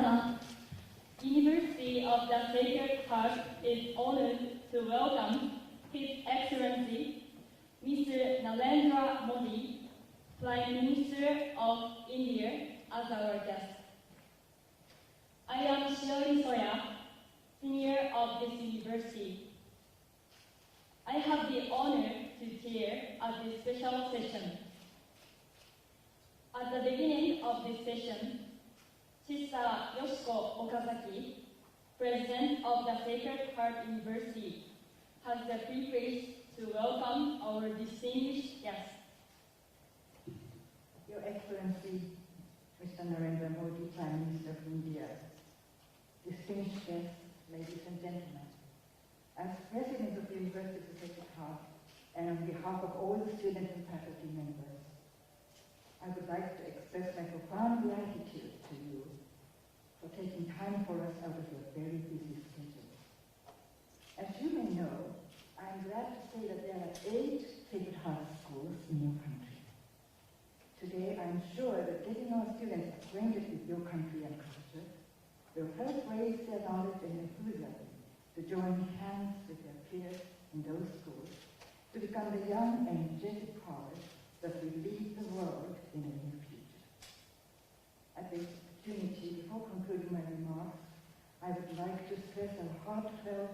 Sama, University of the Sacred Heart is honored to welcome His Excellency Mr. Narendra Modi, Prime Minister of India, as our guest. I am Shiori Soya, senior of this university. I have the honor to chair at this special session. At the beginning of this session, Sister Yoshiko Okazaki, President of the Sacred Heart University, has the privilege to welcome our distinguished guests. Your Excellency, Mr. Narendra Modi, Prime Minister of India, distinguished guests, ladies and gentlemen, as President of the University of the Sacred Heart, and on behalf of all the students and faculty members, I would like to express my profound gratitude to you for taking time for us out of your very busy schedule. As you may know, I am glad to say that there are 8 Sacred Heart schools in your country. Today, I am sure that getting our students acquainted with your country and culture will help raise their knowledge and enthusiasm to join hands with their peers in those schools to become the young and energetic powers that will lead the world in the near future. At this opportunity, before concluding my remarks, I would like to stress a heartfelt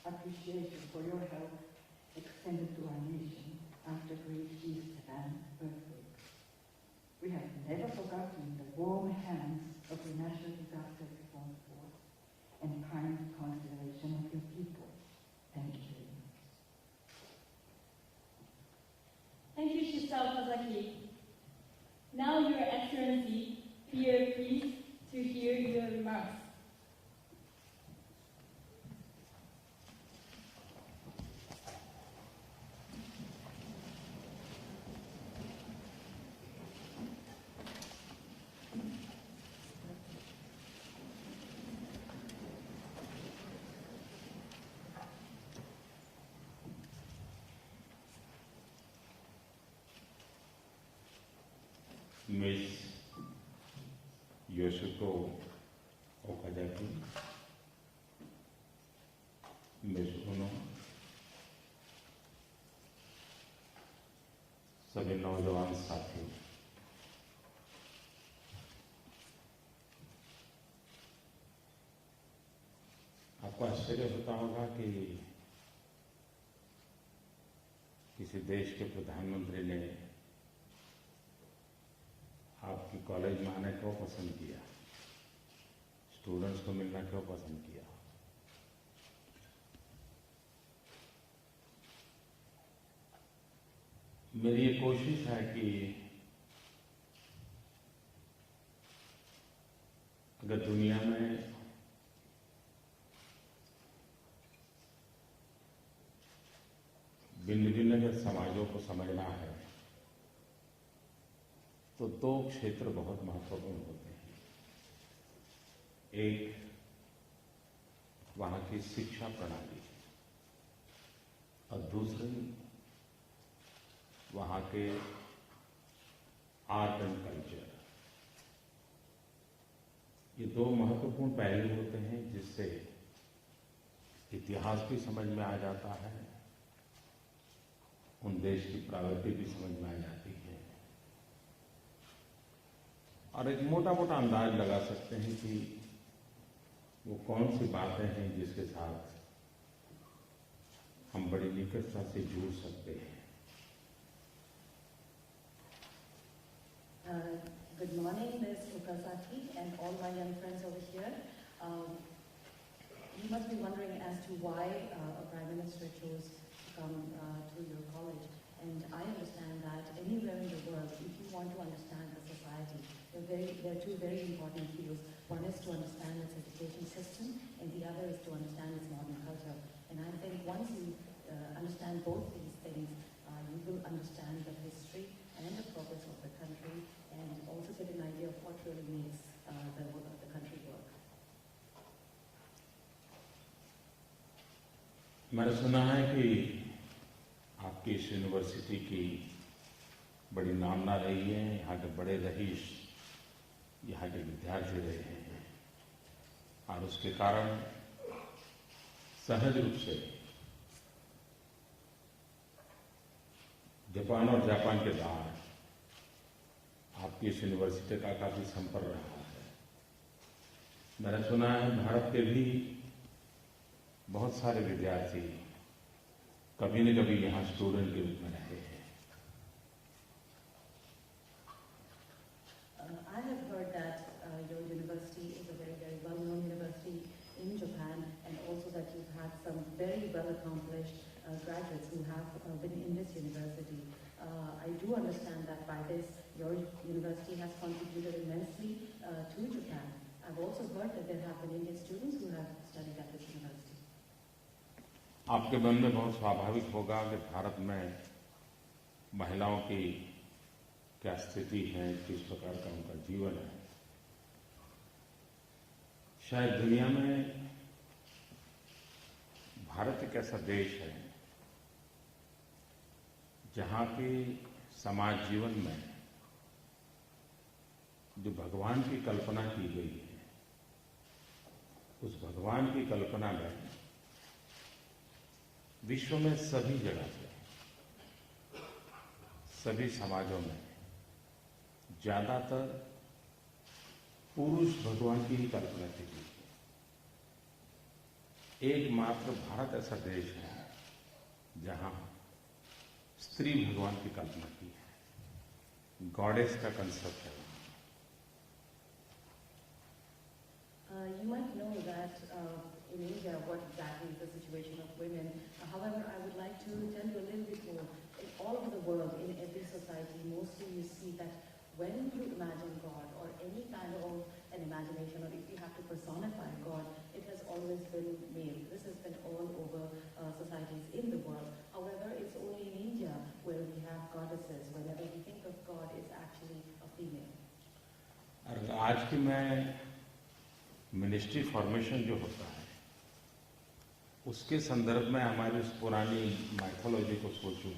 appreciation for your help extended to our nation after Great East Sudan earthquake. We have never forgotten the warm hands of the National Disaster Response Force and kind consideration of your people. Thank you very much. Thank you, Sister Okazaki. Now, Your Excellency, we are pleased to hear your remarks. Miss Yoshiko Okazaki, Miss Uno, सभी नौजवान साथी, आपको आश्चर्य होता होगा कि किसी देश के प्रधानमंत्री ने आपकी कॉलेज में आना क्यों पसंद किया, स्टूडेंट्स को मिलना क्यों पसंद किया। मेरी ये कोशिश है कि अगर दुनिया में भिन्न भिन्न के समाजों को समझना है तो 2 क्षेत्र बहुत महत्वपूर्ण होते हैं। एक, वहां की शिक्षा प्रणाली और दूसरी, वहां के आर्ट एंड कल्चर। ये 2 महत्वपूर्ण पहलू होते हैं जिससे इतिहास भी समझ में आ जाता है, उन देश की प्रगति भी समझ में आ जाती है और एक मोटा मोटा अंदाज लगा सकते हैं कि वो कौन सी बातें हैं जिसके साथ हम बड़ी निकटता से जुड़ सकते हैं। Good morning, Ms. Okazaki and all my young friends over here. You must be wondering as to why a Prime Minister chose to come to your college. And I understand that anywhere in the world, if you want to understand the society, there are 2 very important fields. One is to understand its education system, and the other is to understand its modern culture. And I think once you understand both these things, you will understand the history and the progress of the country, and also get an idea of what really makes the country work. मैंने सुना है कि आपकी इस university की बड़ी नामना रही है, यहाँ के बड़े रईस यहाँ के विद्यार्थी रहे हैं। और उसके कारण सहज रूप से जापान और जापान के बाहर आपकी इस यूनिवर्सिटी का काफी संपर्क रहा है। मैंने सुना है भारत के भी बहुत सारे विद्यार्थी कभी न कभी यहाँ स्टूडेंट के रूप में रहे हैं। I have heard that your university is a very, very well-known university in Japan, and also that you've had some very well-accomplished graduates who have been in this university. I do understand that by this, your university has contributed immensely to Japan. I've also heard that there have been Indian students who have studied at this university. आपके मन में बहुत स्वाभाविक होगा कि भारत में महिलाओं की क्या स्थिति है, किस प्रकार का उनका जीवन है। शायद दुनिया में भारत एक ऐसा देश है जहां के समाज जीवन में जो भगवान की कल्पना की गई है, उस भगवान की कल्पना में विश्व में सभी जगह पे, सभी समाजों में ज्यादातर पुरुष भगवान की ही कल्पना की गई है। एकमात्र भारत ऐसा देश है जहां स्त्री भगवान की कल्पना की है, गॉडेस का कंसेप्ट है। You might know that in India what exactly is the situation of women. However, I would like to tell you a little bit more. All over the world, in every society, mostly you see that when you imagine God or any kind of an imagination, or if you have to personify God, it has always been male. This has been all over societies in the world. However, it's only in India where we have goddesses. Whenever we think of God, it's actually a female. और आज की मैं ministry formation जो होता है उसके संदर्भ में हमारी उस पुरानी माइथोलॉजी को सोचूं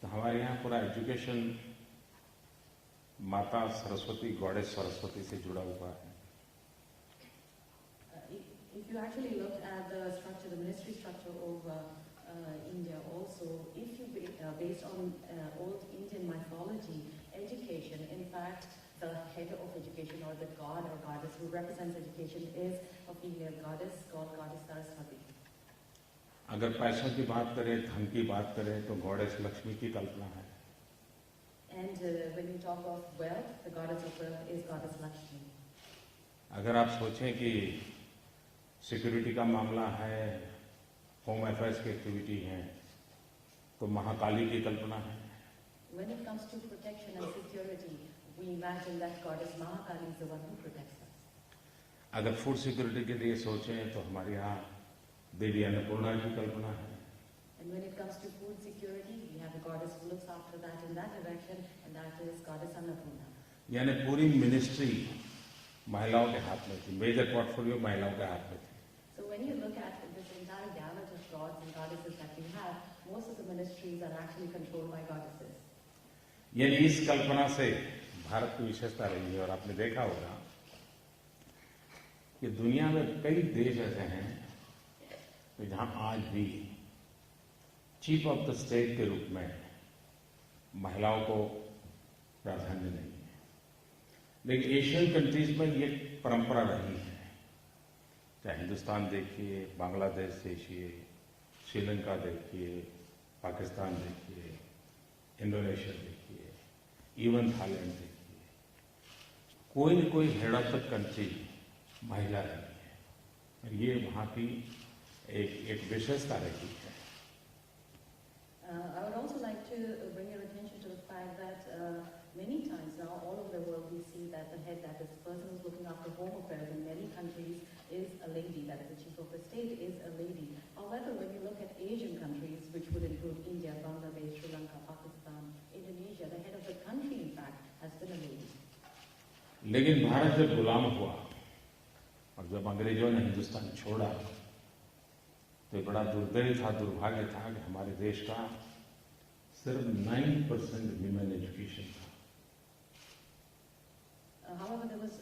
तो हमारे यहाँ पूरा एजुकेशन माता सरस्वती, गॉडेस सरस्वती से जुड़ा हुआ है। If you actually look at the structure, the ministry structure of India also, if you based on old Indian mythology, education, in fact, the head of education or the god or goddess who represents education is a female goddess called Goddess Saraswati. अगर पैसों की बात करें, धन की बात करें तो गॉडेस लक्ष्मी की कल्पना है। And when you talk of wealth, the goddess of wealth is Goddess Lakshmi. अगर आप सोचें कि सिक्योरिटी का मामला है, होम अफेयर्स की एक्टिविटी है, तो महाकाली की कल्पना है। When it comes to protection and security, we imagine that Goddess Mahakali is the one who protects us. अगर फूड सिक्योरिटी के लिए सोचें तो हमारे यहाँ देवी अन्नपूर्णा की कल्पना है। And when it comes to food security, we have a goddess who looks after that in that direction, and that is Goddess Annapurna. यानी पूरी मिनिस्ट्री महिलाओं के हाथ में थी, मेजर पोर्टफोलियो महिलाओं के हाथ में थी। So when you look at this entire gamut of gods and goddesses that we have, most of the ministries are actually controlled by goddesses. यानी इस कल्पना से भारत की विशेषता रही है। और आपने देखा होगा कि दुनिया में कई देश ऐसे हैं तो जहां आज भी चीफ ऑफ द स्टेट के रूप में महिलाओं को प्राधान्य नहीं है, लेकिन एशियन कंट्रीज में ये परंपरा रही है। चाहे हिंदुस्तान देखिए, बांग्लादेश देखिए, श्रीलंका देखिए, पाकिस्तान देखिए, इंडोनेशिया देखिए, इवन थाईलैंड देखिए, कोई न कोई हेड ऑफ द कंट्री महिला रही है। और ये वहां की एक विशेषता रही है। I would also like to bring your attention to the fact that many times now all over the world we see that the head, that is the person who's looking after home affairs in many countries, is a lady, that is the chief of the state is a lady. However, when you look at Asian countries, which would include India, Bangladesh, Sri Lanka, Pakistan, Indonesia, the head of the country in fact has been a lady. लेकिन भारत जब गुलाम हुआ और जब अंग्रेजों ने हिंदुस्तान छोड़ा तो बड़ा दुर्दैव था, दुर्भाग्य था कि हमारे देश का सिर्फ 9% वीमेन एजुकेशन था। However, there was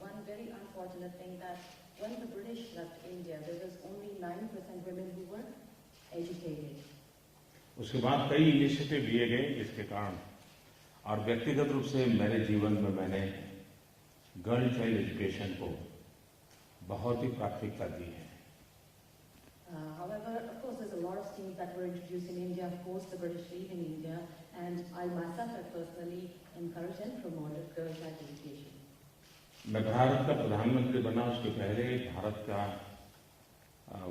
one very unfortunate thing उसके बाद कई इनिशिएटिव लिए गए जिसके कारण और व्यक्तिगत रूप से मेरे जीवन में मैंने गर्ल चाइल्ड एजुकेशन को बहुत ही प्राथमिकता दी है। However, of course, there's a lot of schemes that were introduced in India. Of course, the British leave in India, and I myself have personally encouraged and promoted girl child education. मैं भारत का प्रधानमंत्री बना उसके पहले भारत का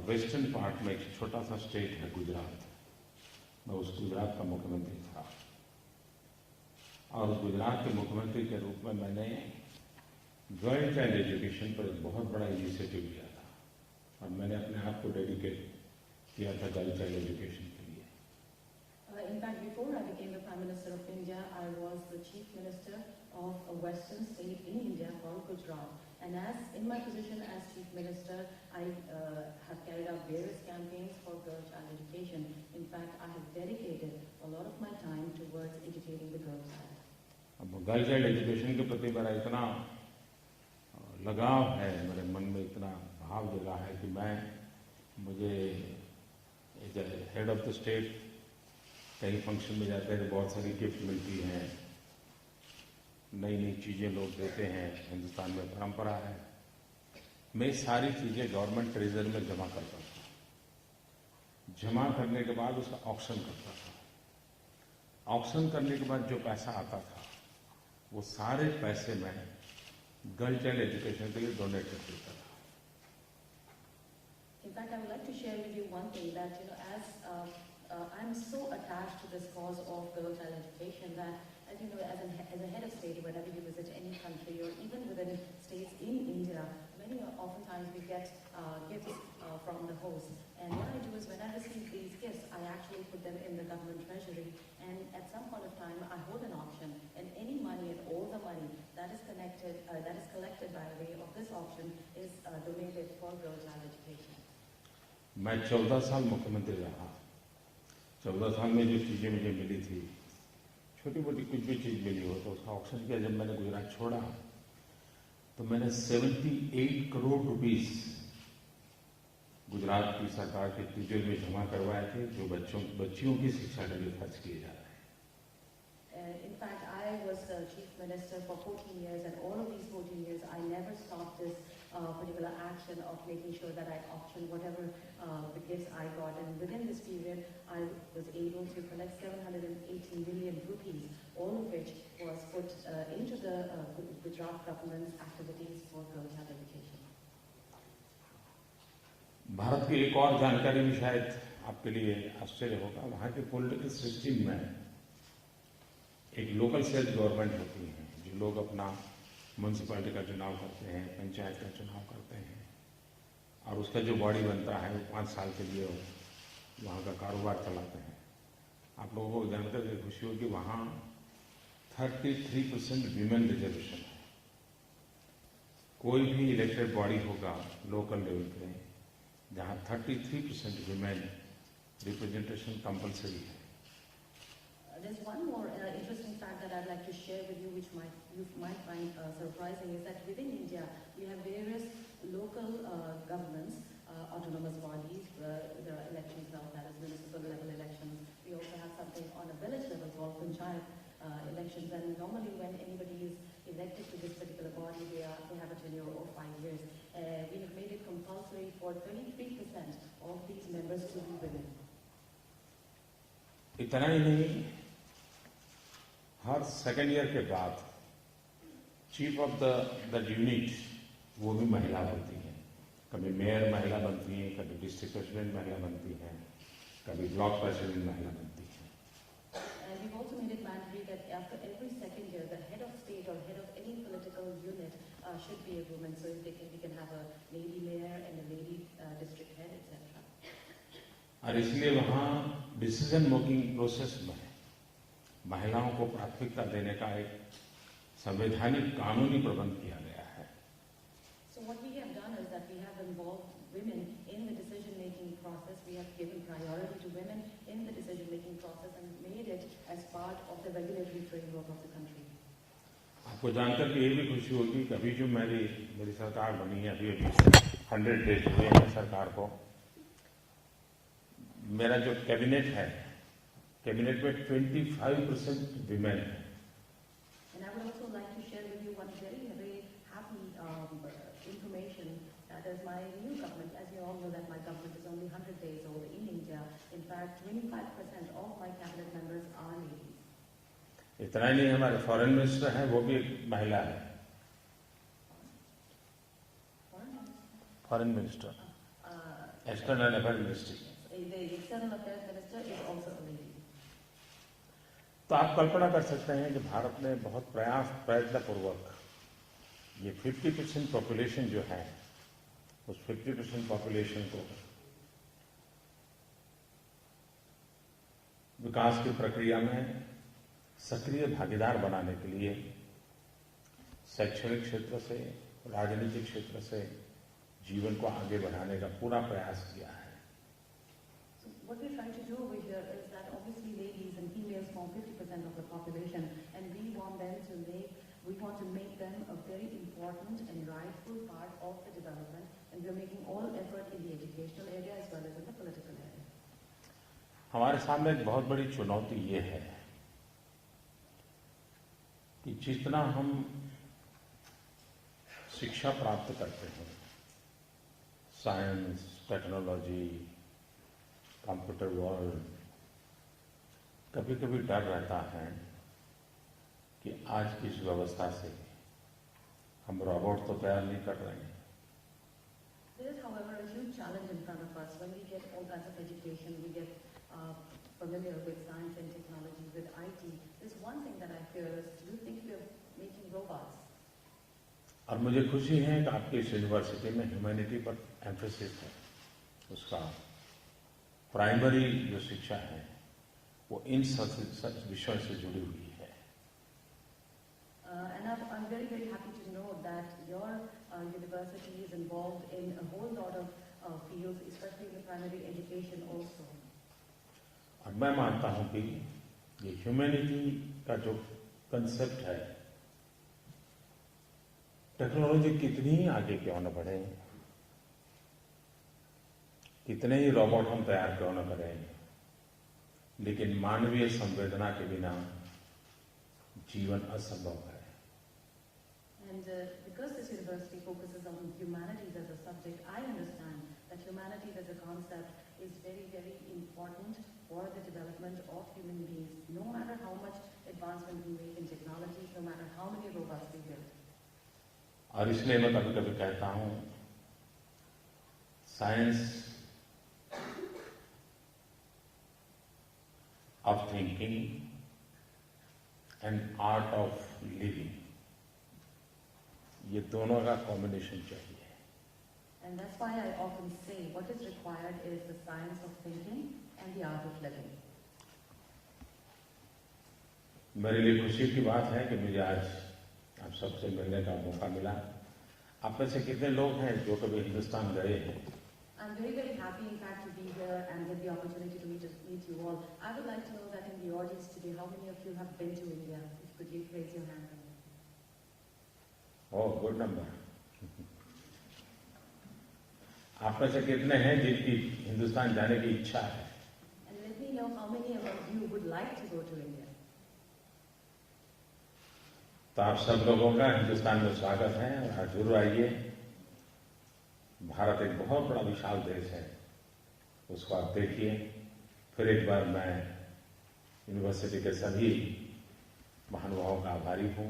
western part में एक छोटा सा स्टेट है गुजरात, मैं उस गुजरात का मुख्यमंत्री था और उस गुजरात के मुख्यमंत्री के रूप में मैंने गर्ल चाइल्ड एजुकेशन पर एक बहुत बड़ा इनिशिएटिव लिया था और मैंने अपने आप को डेडिकेट किया था गर्ल चाइल्ड एजुकेशन के लिए। In fact, before I became the Prime Minister of India, I was the Chief Minister of a western state in India called Gujarat. And as in my position as Chief Minister, I have carried out various campaigns for girl child education. In fact, I have dedicated a lot of my time towards educating the girl child. अब girl child education के प्रति मेरा इतना लगाव है, मेरे मन में इतना भाव जगा है कि मुझे हेड ऑफ द स्टेट कहीं फंक्शन में जाते हैं तो बहुत सारी गिफ्ट मिलती हैं, नई नई चीजें लोग देते हैं, हिंदुस्तान में परंपरा है। मैं सारी चीजें गवर्नमेंट ट्रेजरी में जमा करता था, जमा करने के बाद उसका ऑक्शन करता था, ऑक्शन करने के बाद जो पैसा आता था वो सारे पैसे मैं गर्ल चाइल्ड एजुकेशन के लिए डोनेट कर देता था। In fact, I would like to share with you one thing that, as I'm so attached to this cause of girl child education that, as you know, as a head of state, whenever you visit any country or even within states in India, oftentimes we get gifts from the host. And what I do is when I receive these gifts, I actually put them in the government treasury. And at some point of time, I hold an auction, and any money and all the money that is collected by way of this auction is donated for girl child education. मैं 14 साल मुख्यमंत्री रहा। 14 साल में जो चीजें मुझे मिली थी, छोटी मोटी कुछ भी चीज मिली हो तो उसका ऑक्शन किया। जब मैंने गुजरात छोड़ा तो मैंने 78 करोड़ रुपीस गुजरात की सरकार के तिजोरी में जमा करवाए थे, जो बच्चियों की शिक्षा के लिए खर्च किए जा रहे हैं। In fact, I was Chief Minister for 14 years, and all of these 14 years, I never stopped this particular action of making sure that I auctioned whatever the gifts I got. And within this period, I was able to collect 718 billion rupees, all of which was put into the Gujarat government's activities for girl child education. Bharat की एक और जानकारी भी शायद आपके लिए आश्चर्य होगा। वहाँ के पॉलिटिकल सिस्टम में एक लोकल सेल्फ गवर्नमेंट होती है, जो लोग अपना म्यूनसिपैलिटी का चुनाव करते हैं, पंचायत का चुनाव करते हैं और उसका जो बॉडी बनता है वो 5 साल के लिए वहाँ का कारोबार चलाते हैं। आप लोगों को जानकर के खुशी होगी, वहाँ 33% वीमेन रिजर्वेशन है। कोई भी इलेक्टेड बॉडी होगा लोकल लेवल पे जहाँ 33% वीमेन रिप्रेजेंटेशन कंपलसरी है। There's one more interesting fact that I'd like to share with you, which you might find surprising, is that within India we have various local governments, autonomous bodies, there are elections now, that is municipal level elections. We also have something on a village level called panchayat elections, and normally when anybody is elected to this particular body, they have a tenure of 5 years. We have made it compulsory for 33% of these members to be women. इतना ही नहीं, हर second year के बाद chief of the unit वो भी महिला बनती है। कभी मेयर महिला बनती है, कभी डिस्ट्रिक्ट प्रेसिडेंट महिला बनती है, कभी ब्लॉक प्रेसिडेंट महिला बनती है। And we've also made it mandatory that after every second year, the head of state or head of any political unit should be a woman, so we can have a lady mayor and a lady district head, etc. और इसलिए वहाँ decision making process में महिलाओं को प्राथमिकता देने का एक संवैधानिक कानूनी प्रबंध किया गया है। So what we have done is that we have involved women in the decision-making process. We have given priority to women in the decision-making process and made it as part of the regulatory framework of the country. आपको जानकर के ये भी खुशी होगी कि अभी जो मेरी सरकार बनी है, अभी 100 डेज हुए हैं सरकार को। मेरा जो कैबिनेट है कैबिनेट में 25% विमेन है। And I would also like to share with you one very happy information. That is my new government. As you all know that my government is only 100 days old in India. In fact, 25% of my cabinet members are ladies. इतना ही नहीं, हमारे foreign minister हैं वो भी एक महिला है। Foreign minister, external affair ministry. The external affairs minister is also a lady. तो आप कल्पना कर सकते हैं कि भारत ने बहुत प्रयत्न पूर्वक ये 50% पॉपुलेशन जो है, उस 50% पॉपुलेशन को विकास की प्रक्रिया में सक्रिय भागीदार बनाने के लिए शैक्षणिक क्षेत्र से, राजनीतिक क्षेत्र से जीवन को आगे बढ़ाने का पूरा प्रयास किया है। So what we're trying to do over here is that obviously ladies and females form 50% of the population, and we want to make them a very important and rightful part of the development, and we're making all effort in the educational area as well as in the political area. हमारे सामने एक बहुत बड़ी चुनौती ये है कि जितना हम शिक्षा प्राप्त करते हैं, साइंस, टेक्नोलॉजी, कंप्यूटर वर्ल्ड, कभी कभी डर रहता है कि आज की इस व्यवस्था से हम रोबोट तो तैयार नहीं कर रहे हैं। There is, however, a huge challenge in front of us. When we get all kinds of education, we get familiar with science and technology, with IT. There's one thing that I fear is, do you think we are making robots? और मुझे खुशी है कि आपकी इस university में humanity पर emphasis है। उसका प्राइमरी जो शिक्षा है वो इन सब विषयों से जुड़ी हुई है। And I'm very happy to know that your university is involved in a whole lot of fields, especially in the primary education also. और मैं मानता हूं कि ये ह्यूमैनिटी का जो कंसेप्ट है, टेक्नोलॉजी कितनी ही आगे क्यों न बढ़े, कितने ही रोबोट हम तैयार क्यों न करें, लेकिन मानवीय संवेदना के बिना जीवन असंभव है। And because this university focuses on humanities as a subject, I understand that humanities as a concept is very important for the development of human beings, no matter how much advancement we make in technology, no matter how many robots we build. और इसलिए मैं कभी कभी कहता हूं, science of thinking and art of living, ये दोनों का कॉम्बिनेशन चाहिए। And that's why I often say what is required is the science of thinking and the art of living. मेरे लिए खुशी की बात है कि मुझे आज आप सबसे मिलने का मौका मिला। आप में से कितने लोग हैं जो कभी हिंदुस्तान गए हैं? I'm very happy, in fact, to be here and get the opportunity to meet you all. I would like to know that in the audience today, how many of you have been to India? Could you raise your hand? Oh, good number. आप में से कितने हैं जिनकी हिंदुस्तान जाने की इच्छा है? And let me know how many of you would like to go to India. तो आप सब लोगों का हिंदुस्तान में स्वागत है और आज जरूर आइए। भारत एक बहुत बड़ा विशाल देश है, उसको आप देखिए। फिर एक बार मैं यूनिवर्सिटी के सभी महानुभावों का आभारी हूँ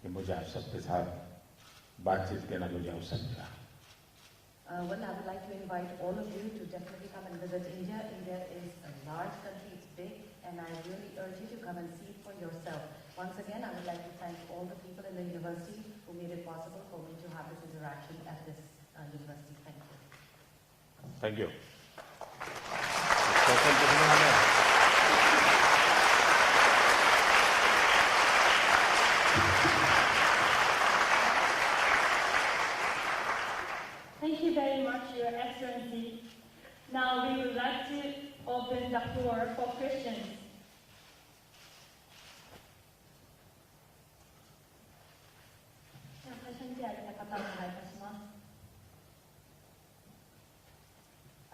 कि मुझे आप सबके साथ बातचीत करना मुझे अवसर मिला। Well, I would like to invite all of you to definitely come and visit India. India is a large country, it's big, and I really urge you to come and see it for yourself. Once again, I would like to thank all the people in the university who made it possible for me to have this interaction at this university. Thank you. Thank you. Thank you very much, Your Excellency. Now we would like to open the floor for questions.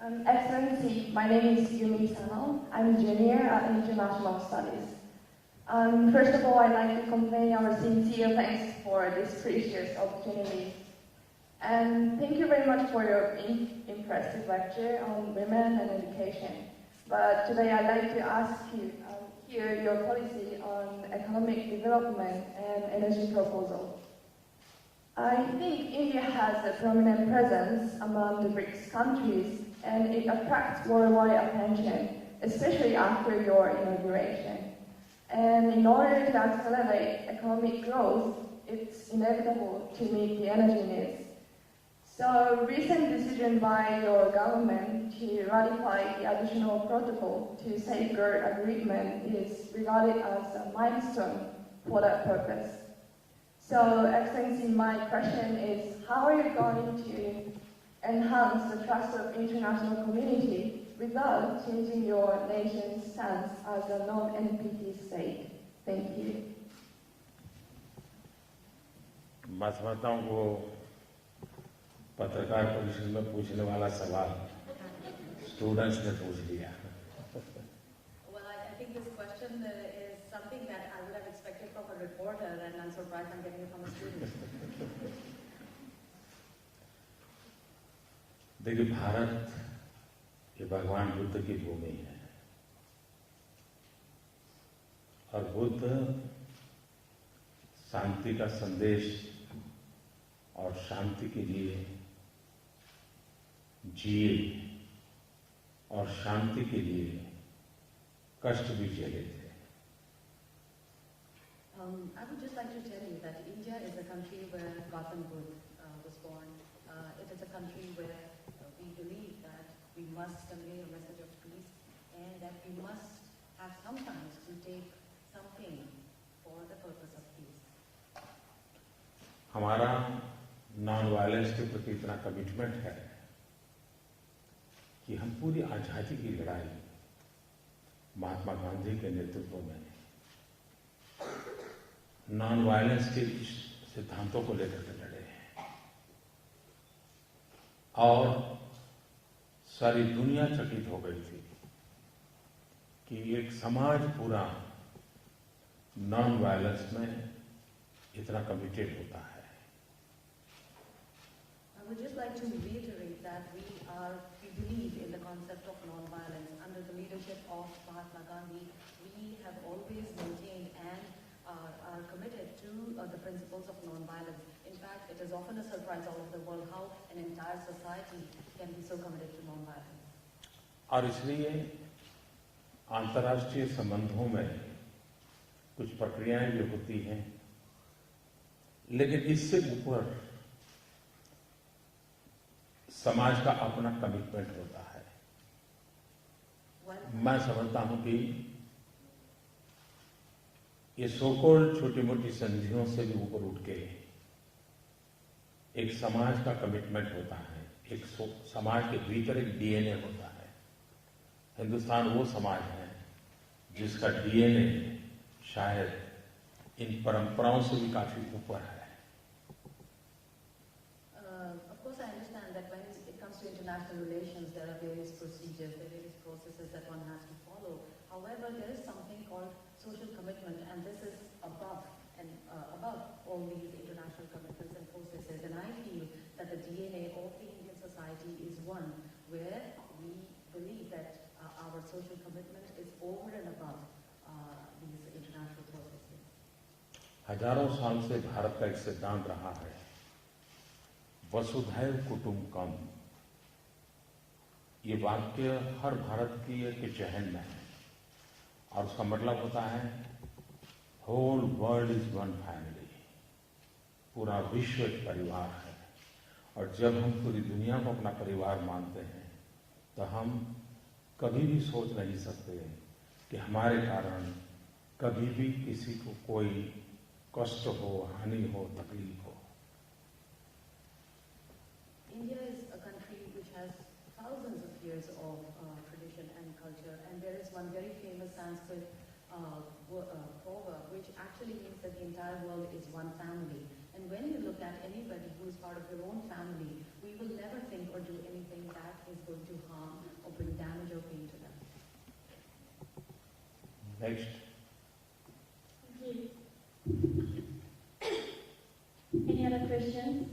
Excellency, my name is Yumi Sano. I'm a junior at International Studies. First of all, I'd like to convey our sincere thanks for this precious opportunity. And thank you very much for your impressive lecture on women and education. But today I'd like to ask you, hear your policy on economic development and energy proposal. I think India has a prominent presence among the BRICS countries, and it attracts worldwide attention, especially after your inauguration. And in order to accelerate economic growth, it's inevitable to meet the energy needs. So, recent decision by your government to ratify the additional protocol to safeguard agreement is regarded as a milestone for that purpose. So, Excellency, my question is, how are you going to enhance the trust of international community without changing your nation's stance as a non-NPT state? Thank you. मैं समझता हूँ वो पत्रकार परिषद में पूछने वाला सवाल स्टूडेंट्स ने पूछ लिया. Well, I think this question is something that I would have expected from a reporter, and I'm surprised I'm getting it from a student. देखिए, भारत ये भगवान बुद्ध की भूमि है और बुद्ध शांति का संदेश और शांति के लिए जिए और शांति के लिए कष्ट भी झेले थे. I would just like to tell you that India is a country where Gautam Buddha was born. It is a country where we believe that we must convey a message of peace and that we must have sometimes to take some pain for the purpose of peace. हमारा non violence के प्रति इतना commitment है कि हम पूरी आजादी की लड़ाई महात्मा गांधी के नेतृत्व में नॉन वायलेंस के सिद्धांतों को लेकर के लड़े हैं और सारी दुनिया चकित हो गई थी कि एक समाज पूरा नॉन वायलेंस में इतना कमिटेड होता है. I would just like to reiterate that we believe in the concept of non-violence. Under the leadership of Mahatma Gandhi, we have always maintained and are committed to the principles of non-violence. In fact, it is often a surprise all over the world how an entire society can be so committed to non-violence. और इसलिए अंतर्राष्ट्रीय संबंधों में कुछ प्रक्रियाएं भी होती हैं, लेकिन इससे ऊपर समाज का अपना कमिटमेंट होता है. मैं समझता हूं कि ये सोकोल्ड छोटी मोटी संधियों से भी ऊपर उठ के एक समाज का कमिटमेंट होता है. एक समाज के भीतर एक डीएनए होता है. हिंदुस्तान वो समाज है जिसका डीएनए शायद इन परंपराओं से भी काफी ऊपर है. International relations, there are various procedures, there are various processes that one has to follow. However, there is something called social commitment, and this is above all these international commitments and processes. And I feel that the DNA of the Indian society is one where we believe that our social commitment is over and above these international processes. हजारों साल से भारत का एक सिद्धांत रहा है, वसुधैव कुटुंबकम. ये वाक्य हर भारतीय के चेहन में है और उसका मतलब होता है whole world is one family. पूरा विश्व एक परिवार है और जब हम पूरी दुनिया को अपना परिवार मानते हैं तो हम कभी भी सोच नहीं सकते कि हमारे कारण कभी भी किसी को कोई कष्ट हो, हानि हो, तकलीफ हो. India is a country which has thousands of years of tradition and culture, and there is one very famous Sanskrit proverb which actually means that the entire world is one family. And when you look at anybody who is part of your own family, we will never think or do anything that is going to harm or bring damage or pain to them. Next. Thank you. Any other questions?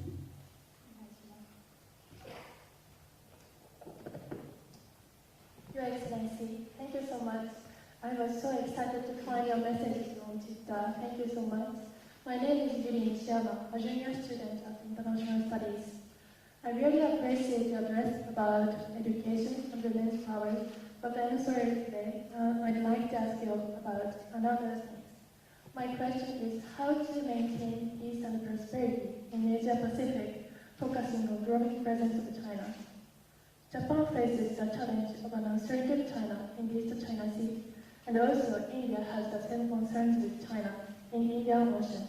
Your Excellency, thank you so much. I was so excited to find your messages on Twitter. Thank you so much. My name is Yuri Nishiyama, a junior student of International Studies. I really appreciate your address about education and women's power, but I'm sorry today. I'd like to ask you about another thing. My question is how to maintain peace and prosperity in Asia Pacific, focusing on growing presence of China. Japan faces the challenge of an uncertain China in the East China Sea, and also India has the same concerns with China in the Indian Ocean.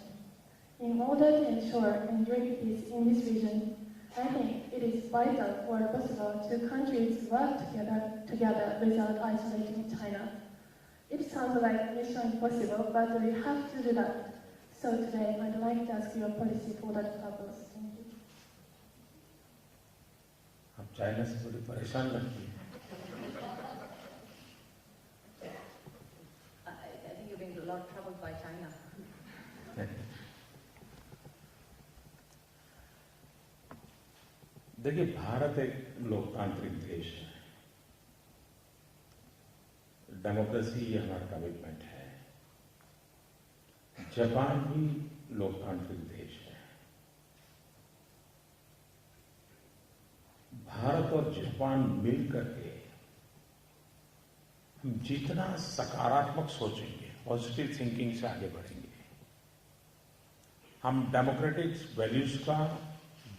In order to ensure enduring peace in this region, I think it is vital or possible two countries work together without isolating China. It sounds like mission impossible, but we have to do that. So today, I'd like to ask your policy for that purpose. Thank you. आप China से बड़ी परेशान लगती हैं। I think you're being a lot troubled by China. देखिए, भारत एक लोकतांत्रिक देश है। डेमोक्रेसी ये हमारा कमिटमेंट है। जापान भी लोकतांत्रिक देश है। भारत और जापान मिलकर के हम जितना सकारात्मक सोचेंगे, पॉजिटिव थिंकिंग से आगे बढ़ेंगे, हम डेमोक्रेटिक वैल्यूज का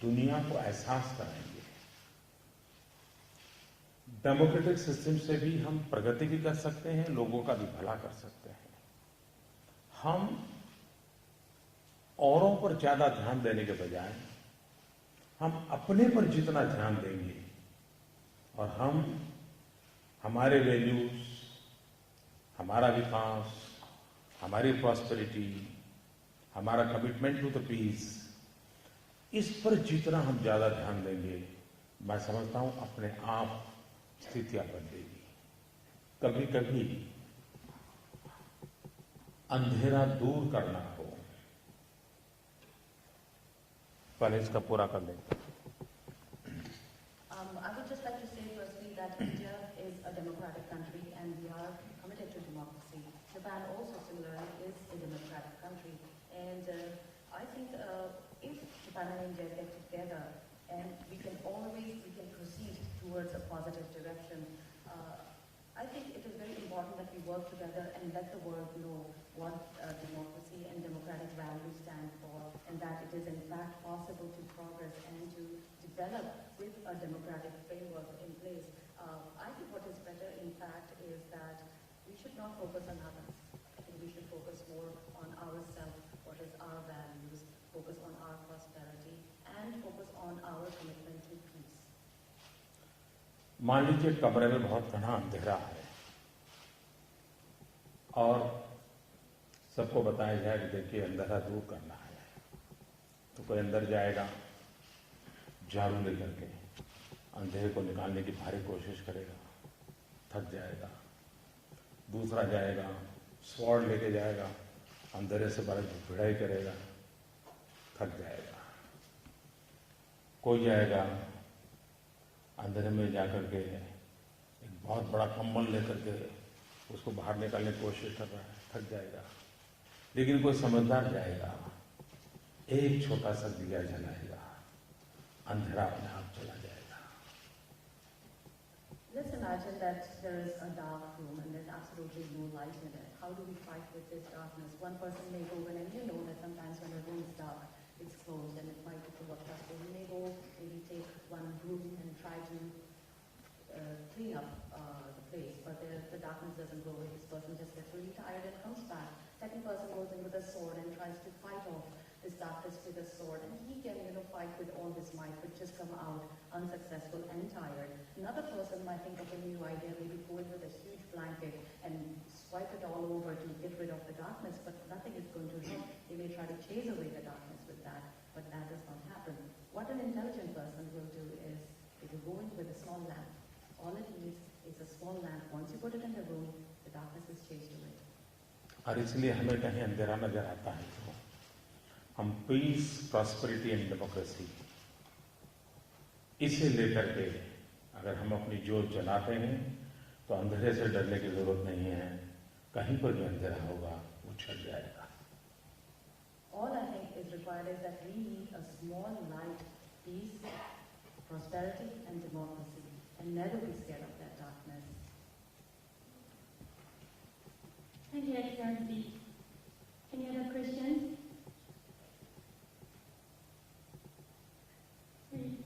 दुनिया को एहसास कराएंगे। डेमोक्रेटिक सिस्टम से भी हम प्रगति भी कर सकते हैं, लोगों का भी भला कर सकते हैं। हम औरों पर ज्यादा ध्यान देने के बजाय हम अपने पर जितना ध्यान देंगे और हम हमारे वैल्यूज, हमारा विकास, हमारी प्रॉस्पेरिटी, हमारा कमिटमेंट टू द पीस, इस पर जितना हम ज्यादा ध्यान देंगे, मैं समझता हूं अपने आप स्थितियां बदलेगी। कभी कभी अंधेरा दूर करना हो, पहले इसका पूरा कर लें। I would just like to say firstly that India is a democratic country and we are committed to democracy. Japan also similarly is a democratic country, and I think if Japan and India get together and we can proceed towards a positive direction. I think it is very important that we work together and let the world know what democracy and democratic values stand for, and that it is in fact possible to progress and to develop with a democratic framework in place. I think what is better in fact is that we should not focus on others. I think we should focus more on ourselves, what is our values, focus on our prosperity, and focus on our commitment to peace. मान लीजिए कमरे में बहुत घना अंधेरा है और सबको बताया जाए कि देखिए अंधेरा दूर करना है, तो कोई अंदर जाएगा झाड़ू लेकर के अंधेरे को निकालने की भारी कोशिश करेगा, थक जाएगा। दूसरा जाएगा स्वॉर्ड लेके जाएगा, अंधेरे से बड़ा भिड़ाई करेगा, थक जाएगा। कोई जाएगा अंधेरे में जाकर के एक बहुत बड़ा कंबल लेकर के उसको बाहर निकालने की कोशिश कर रहा है, थक जाएगा। लेकिन कोई समझदार जाएगा, एक छोटा सा दिया जलाएगा, अंधेरा अपने आप चला जाएगा। Let's imagine that there is a dark room and there's absolutely no light in it. How do we fight with this darkness? One person may go in, and you know that sometimes when a room is dark, it's closed and it might be full of dust. So you may go, maybe take one broom and try to clean up the place, but the darkness doesn't go away. This person just gets really tired and comes back. Second person goes in with a sword and tries to fight off this darkness with a sword, and he can, fight with all his might, but just come out unsuccessful and tired. Another person might think of a new idea, maybe go in with a huge blanket and swipe it all over to get rid of the darkness, but nothing is going to help. They may try to chase away the darkness with that, but that does not happen. What an intelligent person will do is, they will go in with a small lamp. All it needs is a small lamp. Once you put it in the room, the darkness is chased away. और इसलिए हमें कहीं अंधेरा नजर आता है तो हम पीस, प्रॉस्पेरिटी एंड डेमोक्रेसी इसे लेकर के अगर हम अपनी जोत जलाते हैं तो अंधेरे से डरने की जरूरत नहीं है। कहीं पर भी अंधेरा होगा वो छट जाएगा। All I think is required is that we need a small light, peace, prosperity and democracy, and never be scared of that darkness. Thank you, Excellency. Any other questions? Please.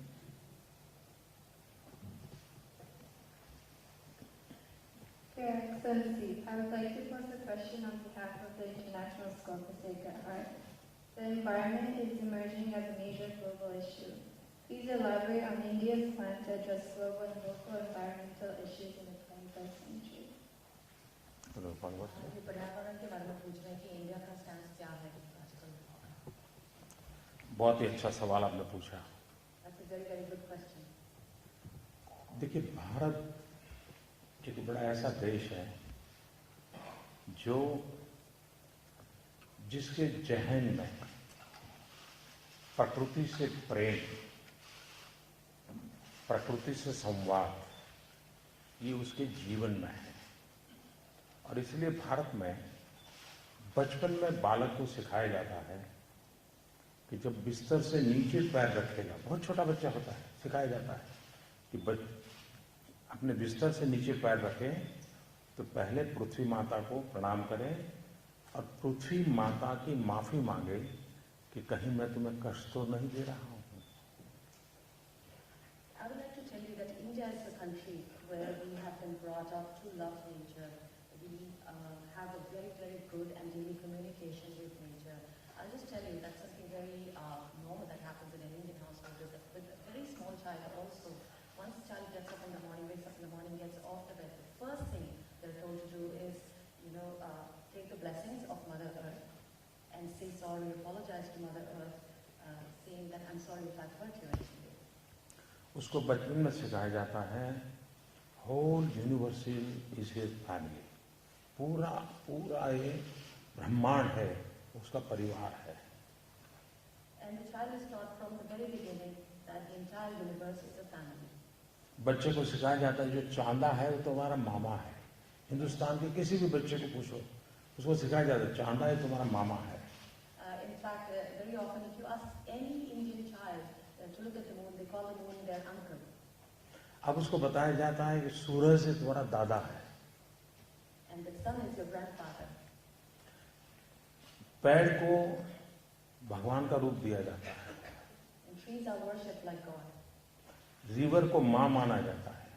Your Excellency, I would like to pose a question on behalf of the International School for Sacred Heart. The environment is emerging as a major global issue. Please elaborate on India's plan to address global and local environmental issues in the 21st century. ये पर्यावरण के बारे में पूछ रहे हैं कि India का स्टैंड क्या है आजकल। बहुत ही अच्छा सवाल आपने पूछा। That's a very, very good question. देखिए, भारत एक बड़ा ऐसा देश है जो जिसके जहन में प्रकृति से प्रेम, प्रकृति से संवाद, ये उसके जीवन में है। और इसलिए भारत में बचपन में बालक को सिखाया जाता है कि जब बिस्तर से नीचे पैर रखेगा, बहुत छोटा बच्चा होता है, सिखाया जाता है कि अपने बिस्तर से नीचे पैर रखें तो पहले पृथ्वी माता को प्रणाम करें और पृथ्वी माता की माफी मांगे कि कहीं मैं तुम्हें कष्ट तो नहीं दे रहा हूं। I would like to tell you that India is a country where we have been brought up to love nature. We have a very, very good and daily communication with nature. I'll just tell you that's something very normal that happens in an Indian household. Is that with a very small child also, once the child gets up in the morning, wakes up in the morning, gets off the bed, the first thing they're told to do is, take the blessings of Mother Earth and say sorry, apologize to Mother Earth, saying that I'm sorry if I've hurt you actually. उसको बचपन में सिखाया जाता है whole universal is his family, पूरा पूरा ये ब्रह्मांड है, उसका परिवार है। And the child is taught from the very beginning that the entire universe is a family. बच्चे को सिखाया जाता है जो चांदा है वो तुम्हारा मामा है। हिंदुस्तान के किसी भी बच्चे को पूछो, उसको सिखाया जाता है चांदा है तुम्हारा मामा है। In fact, very often if you ask any Indian child to look at the moon, they call the moon their uncle. अब उसको बताया जाता है कि सूरज है तुम्हारा दादा है। And the sun is your grandfather. पेड़ को भगवान का रूप दिया जाता है। And trees are worshipped like God. River को माँ माना जाता है।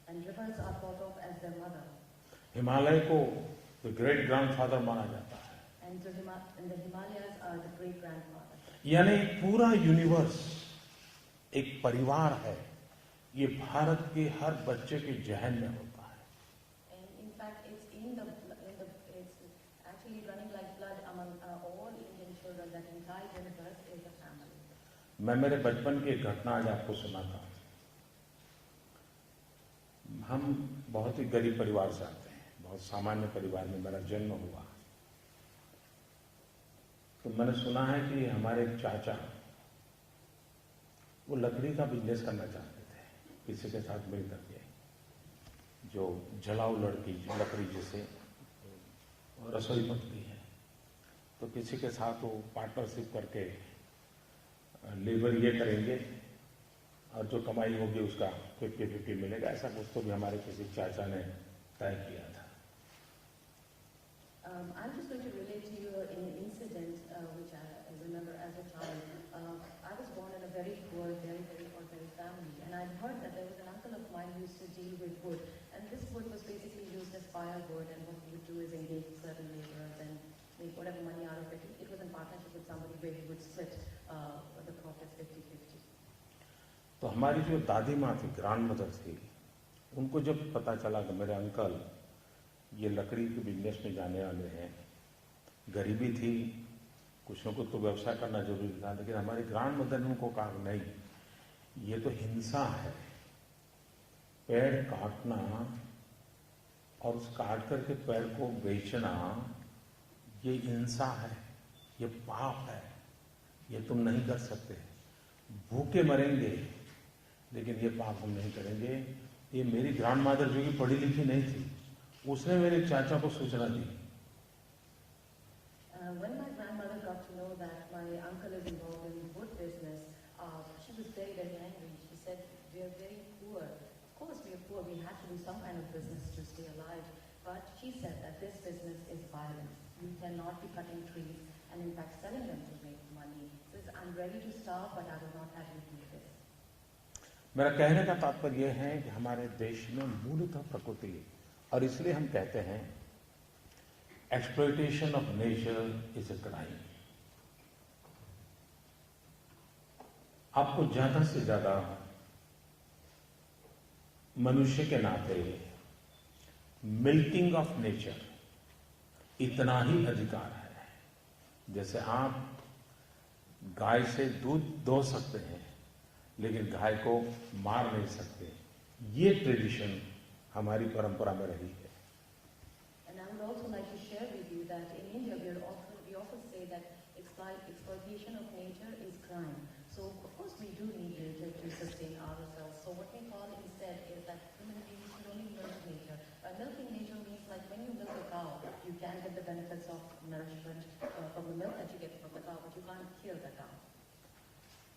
And rivers are thought of as their mother. Himalaya को द ग्रेट ग्रैंडफादर माना जाता है। And the Himalayas are the great grandfather. यानी पूरा यूनिवर्स एक परिवार है, ये भारत के हर बच्चे के जहन में होता है। And in fact, it's actually running like blood among all Indian children that the entire universe is a family. मैं मेरे बचपन की एक घटना आज आपको सुनाता हूँ। हम बहुत ही गरीब परिवार से आते हैं, बहुत सामान्य परिवार में मेरा जन्म हुआ। तो मैंने सुना है कि हमारे एक चाचा वो लकड़ी का बिजनेस करना चाहते थे, किसी के साथ मिल करके, जो जलाऊ लकड़ी जैसे रसोई बनती है, तो किसी के साथ वो पार्टनरशिप करके लेबर ये करेंगे और जो कमाई होगी उसका 50-50 मिलेगा। ऐसा कुछ तो भी हमारे किसी चाचा ने तय किया था। I'm just going to relate to you an incident which I remember as a child. I was born in a very poor, very, very ordinary family, and I'd heard that there was an uncle of mine who used to deal with wood, and this wood was basically used as firewood, and what he would do is engage certain laborers and make whatever money out of it. It was in partnership with somebody where he would split the profits 50-50. तो हमारी जो दादी माँ थी, grand mother थी, उनको जब पता चला कि मेरे अंकल ये लकड़ी के बिजनेस में जाने वाले हैं, गरीबी थी, कुछ न कुछ तो व्यवसाय करना जरूरी था, लेकिन हमारी ग्रैंड मदर ने उनको कहा नहीं, ये तो हिंसा है, पेड़ काटना और उस काट करके पेड़ को बेचना ये हिंसा है, ये पाप है, ये तुम नहीं कर सकते, भूखे मरेंगे लेकिन ये पाप हम नहीं करेंगे। ये मेरी ग्रैंड मदर जो कि पढ़ी लिखी नहीं थी, उसने मेरे चाचा को सूचना दी। When my grandmother got to know that my uncle is involved in wood business, she was very, very angry. She said, "We are very poor. Of course we are poor. We have to do some kind of business to stay alive." But she said that this business is violence. You cannot be cutting trees and in fact selling them to make money. She says, "I'm ready to starve, but I will not have you do this." मेरा कहने का तात्पर्य यह है कि हमारे देश में मूलतः प्रकृति है, और इसलिए हम कहते हैं exploitation of nature is a crime. आपको ज्यादा से ज्यादा मनुष्य के नाते मिल्किंग ऑफ नेचर इतना ही अधिकार है। जैसे आप गाय से दूध दो सकते हैं लेकिन गाय को मार नहीं सकते, ये ट्रेडिशन हमारी परंपरा में रही है। And I would also like to share with you that in India we often say that exploitation of nature is crime. So of course we do need nature to sustain ourselves. So what we call instead is that human beings should only milk nature. Milking nature means like when you milk a cow, you can get the benefits of nourishment from the milk that you get from the cow, but you can't kill the cow.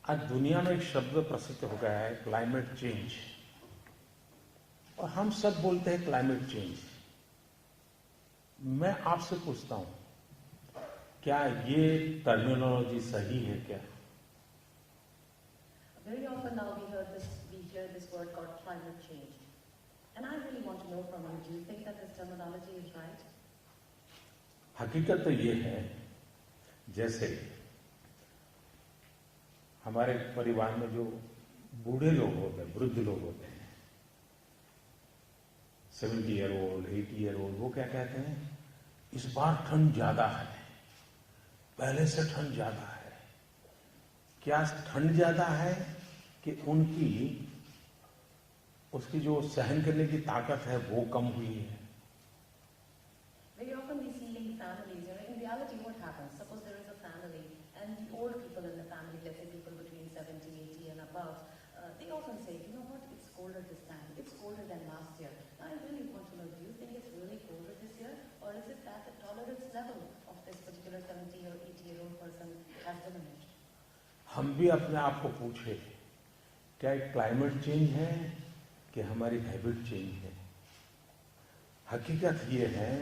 आज दुनिया में एक शब्द प्रसिद्ध हो गया है, climate change, और हम सब बोलते हैं क्लाइमेट चेंज। मैं आपसे पूछता हूं, क्या ये टर्मिनोलॉजी सही है क्या? Very often now we hear this word called climate change. And I really want to know from you, do you think that this terminology is right? हकीकत तो ये है, जैसे हमारे परिवार में जो बूढ़े लोग होते हैं, वृद्ध लोग होते हैं, 70 ईयर ओल्ड, 80 ईयर ओल्ड, वो क्या कहते हैं, इस बार ठंड ज्यादा है, पहले से ठंड ज्यादा है। क्या ठंड ज्यादा है कि उसकी जो सहन करने की ताकत है वो कम हुई है? Very often we see in families, in reality what happens? Suppose there is a family and the old people in the family, let's say people between 70, 80 and above, they often say, you know what, it's colder this time, it's colder than last year. Now I really want to know, do you think it's really colder this year? Or is it that the tolerance level of this particular 70 or 80-year-old person has diminished? हम भी अपने आप को पूछे, क्या एक climate change है कि हमारी हैबिट चेंज है? हकीकत ये है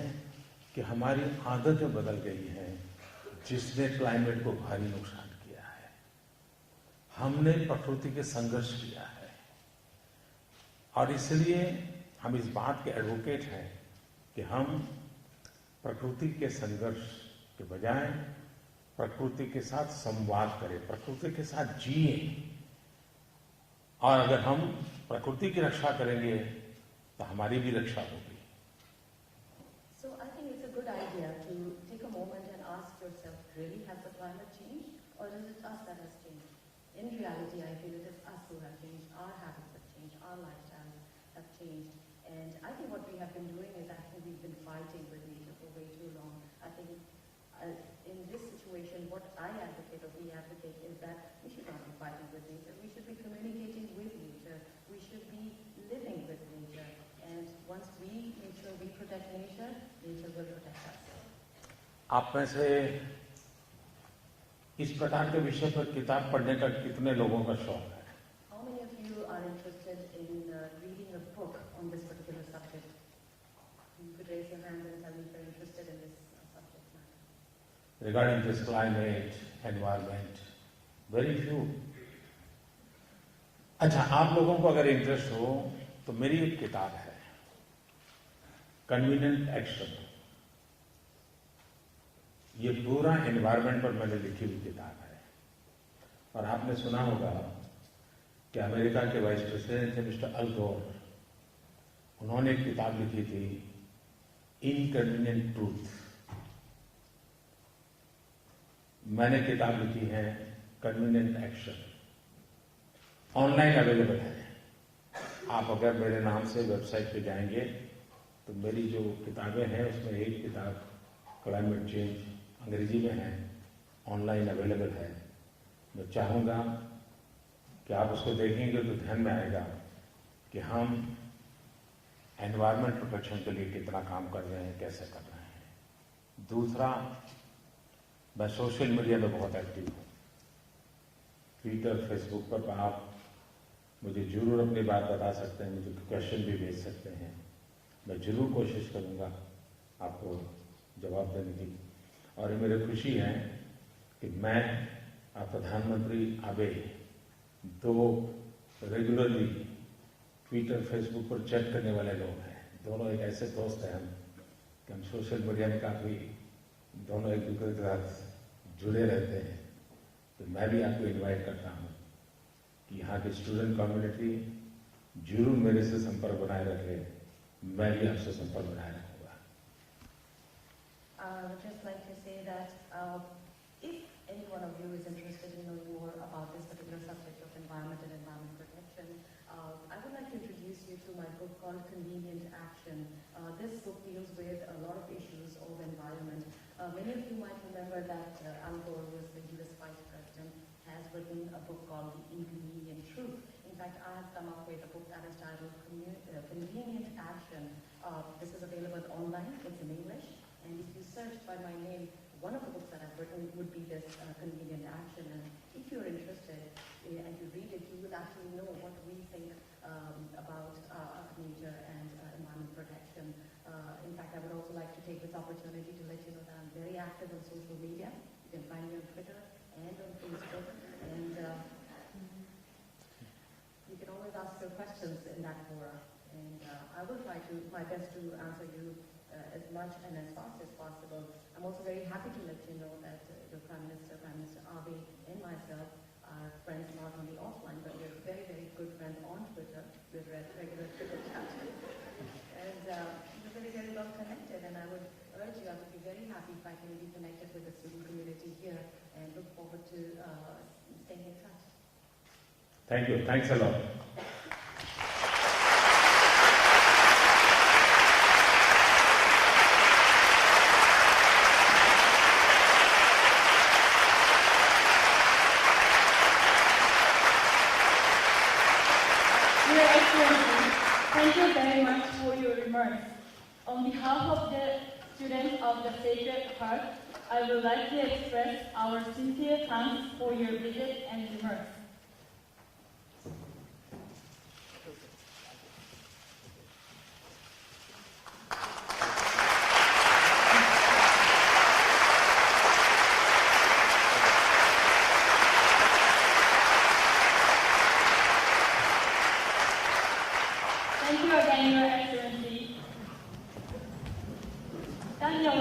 कि हमारी आदतें बदल गई हैं, जिसने क्लाइमेट को भारी नुकसान किया है। हमने प्रकृति के संघर्ष किया है, और इसलिए हम इस बात के एडवोकेट हैं कि हम प्रकृति के संघर्ष के बजाय प्रकृति के साथ संवाद करें, प्रकृति के साथ जिए, और अगर हम प्रकृति की रक्षा करेंगे तो हमारी भी रक्षा होगी। So I think it's a good idea to take a moment and ask yourself, really has the climate changed, or is it us that has changed? In reality, I feel it is us who have changed, our habits have changed, our lifestyles have changed. And I think what we have been doing is actually we've been fighting with nature for way too long. I think in this situation, what I advocate or we advocate is that we should not be fighting with nature. We should be communicating with nature. We should be living with nature. And once we make sure we protect nature, nature will protect us. आप में से इस प्रकार के विषय पर किताब पढ़ने का कितने लोगों का शौक है? How many of you are interested in reading a book on this particular subject? You could raise your hand and tell me if you're interested in this subject matter. Regarding this climate, environment, very few. अच्छा, आप लोगों को अगर interest हो तो मेरी एक किताब है, कन्वीनियंट एक्शन। ये पूरा एनवायरमेंट पर मैंने लिखी हुई किताब है। और आपने सुना होगा कि अमेरिका के वाइस प्रेसिडेंट थे मिस्टर अल गोर, उन्होंने एक किताब लिखी थी इनकन्वीनियंट ट्रूथ। मैंने किताब लिखी है कन्वीनियंट एक्शन, ऑनलाइन अवेलेबल है। आप अगर मेरे नाम से वेबसाइट पे जाएंगे तो मेरी जो किताबें हैं उसमें एक किताब क्लाइमेट चेंज अंग्रेजी में है, ऑनलाइन अवेलेबल है। मैं चाहूँगा कि आप उसको देखेंगे तो ध्यान में आएगा कि हम एनवायरमेंट प्रोटेक्शन के लिए कितना काम कर रहे हैं, कैसे कर रहे हैं। दूसरा, मैं सोशल मीडिया में बहुत एक्टिव हूँ। ट्विटर, फेसबुक पर आप मुझे जरूर अपनी बात बता सकते हैं, मुझे क्वेश्चन भी भेज सकते हैं। मैं जरूर कोशिश करूँगा आपको जवाब देने की। और ये मेरी खुशी है कि मैं और प्रधानमंत्री आबे दो रेगुलरली ट्विटर, फेसबुक पर चेक करने वाले लोग हैं। दोनों एक ऐसे दोस्त हैं हम कि हम सोशल मीडिया में काफ़ी दोनों एक दूसरे के साथ जुड़े रहते हैं। तो मैं भी आपको इनवाइट करता हूँ कि यहाँ की स्टूडेंट कम्युनिटी जरूर मेरे से संपर्क बनाए रखे, मैं भी आपसे संपर्क बनाए रखूँगा। I would just like to say that if any one of you is interested in knowing more about this particular subject of environment and environment protection, I would like to introduce you to my book called Convenient Action. This book deals with a lot of issues of environment. Many of you might remember that Al Gore, who was the US Vice President, has written a book called The Inconvenient Truth. In fact, I have come up with a book that is titled Convenient Action. This is available online, it's in English, and if you search by my name, one of the books that I've written would be this Convenient Action. And if you're interested and you read it, you will actually know what we think about nature and environment protection. In fact, I would also like to take this opportunity to let you know that I'm very active on social media. You can find me on Twitter and on Facebook. And you can always ask your questions in that forum. And I will try my best to answer you as much and as fast as possible. I'm also very happy to let you know that your Prime Minister Abe, and myself are friends not only offline, but we're very, very good friends on Twitter. We're regular Twitter chat. And we're very, very well connected, and I would urge you, I would be very happy if I can be connected with the student community here, and look forward to staying in touch. Thank you. Thanks a lot. Your Excellency, thank you very much for your remarks. On behalf of the students of the Sacred Heart, I would like to express our sincere thanks for your visit and remarks. Thank you again, Your Excellency. Daniel